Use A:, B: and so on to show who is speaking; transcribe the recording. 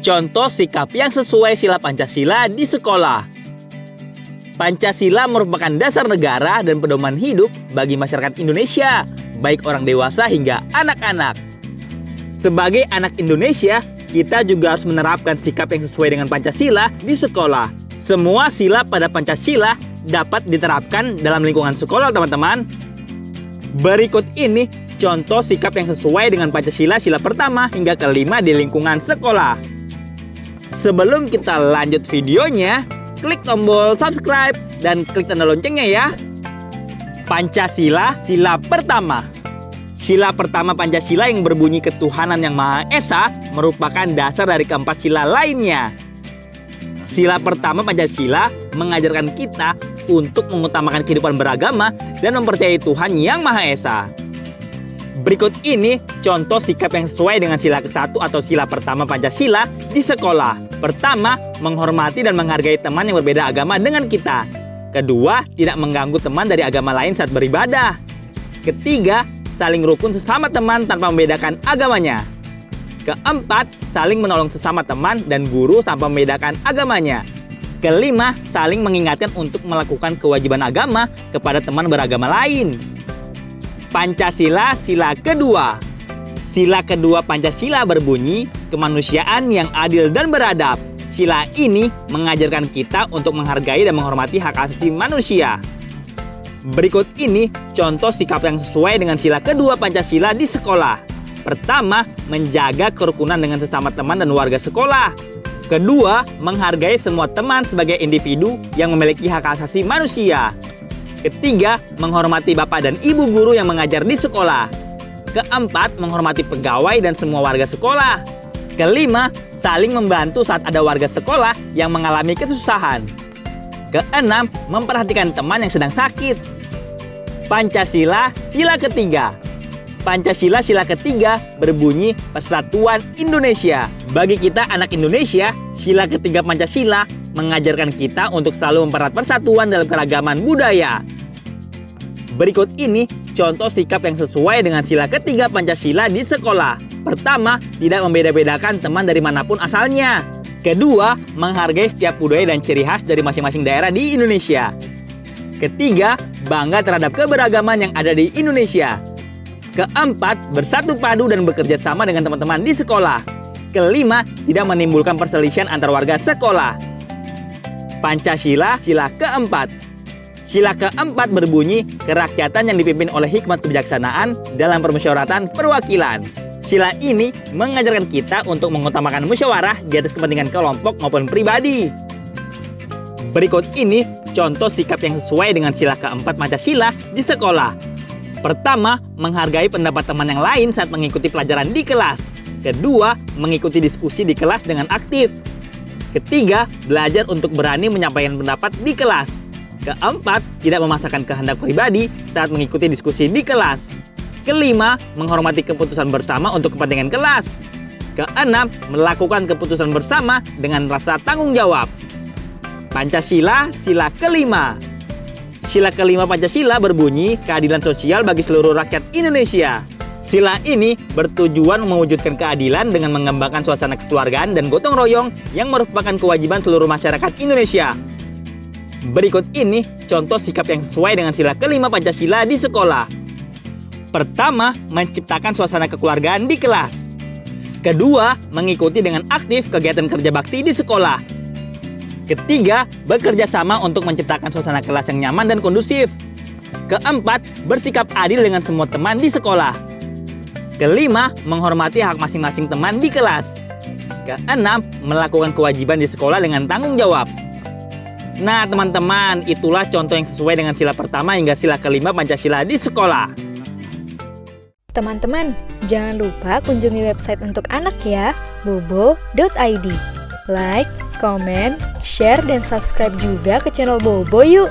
A: Contoh sikap yang sesuai sila Pancasila di sekolah. Pancasila merupakan dasar negara dan pedoman hidup bagi masyarakat Indonesia, baik orang dewasa hingga anak-anak. Sebagai anak Indonesia, kita juga harus menerapkan sikap yang sesuai dengan Pancasila di sekolah. Semua sila pada Pancasila dapat diterapkan dalam lingkungan sekolah, teman-teman. Berikut ini contoh sikap yang sesuai dengan Pancasila sila pertama hingga kelima di lingkungan sekolah. Sebelum kita lanjut videonya, klik tombol subscribe dan klik tanda loncengnya ya. Pancasila sila pertama. Sila pertama Pancasila yang berbunyi ketuhanan yang Maha Esa merupakan dasar dari keempat sila lainnya. Sila pertama Pancasila mengajarkan kita untuk mengutamakan kehidupan beragama dan mempercayai Tuhan yang Maha Esa. Berikut ini contoh sikap yang sesuai dengan sila ke-1 atau sila pertama Pancasila di sekolah. Pertama, menghormati dan menghargai teman yang berbeda agama dengan kita. Kedua, tidak mengganggu teman dari agama lain saat beribadah. Ketiga, saling rukun sesama teman tanpa membedakan agamanya. Keempat, saling menolong sesama teman dan guru tanpa membedakan agamanya. Kelima, saling mengingatkan untuk melakukan kewajiban agama kepada teman beragama lain. Pancasila sila kedua. Sila kedua Pancasila berbunyi kemanusiaan yang adil dan beradab. Sila ini mengajarkan kita untuk menghargai dan menghormati hak asasi manusia. Berikut ini contoh sikap yang sesuai dengan sila kedua Pancasila di sekolah. Pertama, menjaga kerukunan dengan sesama teman dan warga sekolah. Kedua, menghargai semua teman sebagai individu yang memiliki hak asasi manusia. Ketiga, menghormati bapak dan ibu guru yang mengajar di sekolah. Keempat, menghormati pegawai dan semua warga sekolah. Kelima, saling membantu saat ada warga sekolah yang mengalami kesusahan. Keenam, memperhatikan teman yang sedang sakit. Pancasila sila ketiga. Pancasila sila ketiga berbunyi Persatuan Indonesia. Bagi kita anak Indonesia, sila ketiga Pancasila mengajarkan kita untuk selalu mempererat persatuan dalam keragaman budaya. Berikut ini contoh sikap yang sesuai dengan sila ketiga Pancasila di sekolah. Pertama, tidak membeda-bedakan teman dari manapun asalnya. Kedua, menghargai setiap budaya dan ciri khas dari masing-masing daerah di Indonesia. Ketiga, bangga terhadap keberagaman yang ada di Indonesia. Keempat, bersatu padu dan bekerja sama dengan teman-teman di sekolah. Kelima, tidak menimbulkan perselisihan antar warga sekolah. Pancasila sila keempat. Sila keempat berbunyi kerakyatan yang dipimpin oleh hikmat kebijaksanaan dalam permusyawaratan perwakilan. Sila ini mengajarkan kita untuk mengutamakan musyawarah di atas kepentingan kelompok maupun pribadi. Berikut ini contoh sikap yang sesuai dengan sila keempat Pancasila di sekolah. Pertama, menghargai pendapat teman yang lain saat mengikuti pelajaran di kelas. Kedua, mengikuti diskusi di kelas dengan aktif. Ketiga, belajar untuk berani menyampaikan pendapat di kelas. Keempat, tidak memaksakan kehendak pribadi saat mengikuti diskusi di kelas. Kelima, menghormati keputusan bersama untuk kepentingan kelas. Keenam, melakukan keputusan bersama dengan rasa tanggung jawab. Pancasila sila kelima. Sila kelima Pancasila berbunyi keadilan sosial bagi seluruh rakyat Indonesia. Sila ini bertujuan mewujudkan keadilan dengan mengembangkan suasana kekeluargaan dan gotong royong yang merupakan kewajiban seluruh masyarakat Indonesia. Berikut ini contoh sikap yang sesuai dengan sila kelima Pancasila di sekolah. Pertama, menciptakan suasana kekeluargaan di kelas. Kedua, mengikuti dengan aktif kegiatan kerja bakti di sekolah. Ketiga, bekerja sama untuk menciptakan suasana kelas yang nyaman dan kondusif. Keempat, bersikap adil dengan semua teman di sekolah. Kelima, menghormati hak masing-masing teman di kelas. Keenam, melakukan kewajiban di sekolah dengan tanggung jawab. Nah teman-teman, itulah contoh yang sesuai dengan sila pertama hingga sila kelima Pancasila di sekolah.
B: Teman-teman, jangan lupa kunjungi website untuk anak ya, bobo.id. Like, comment, share, dan subscribe juga ke channel Bobo yuk!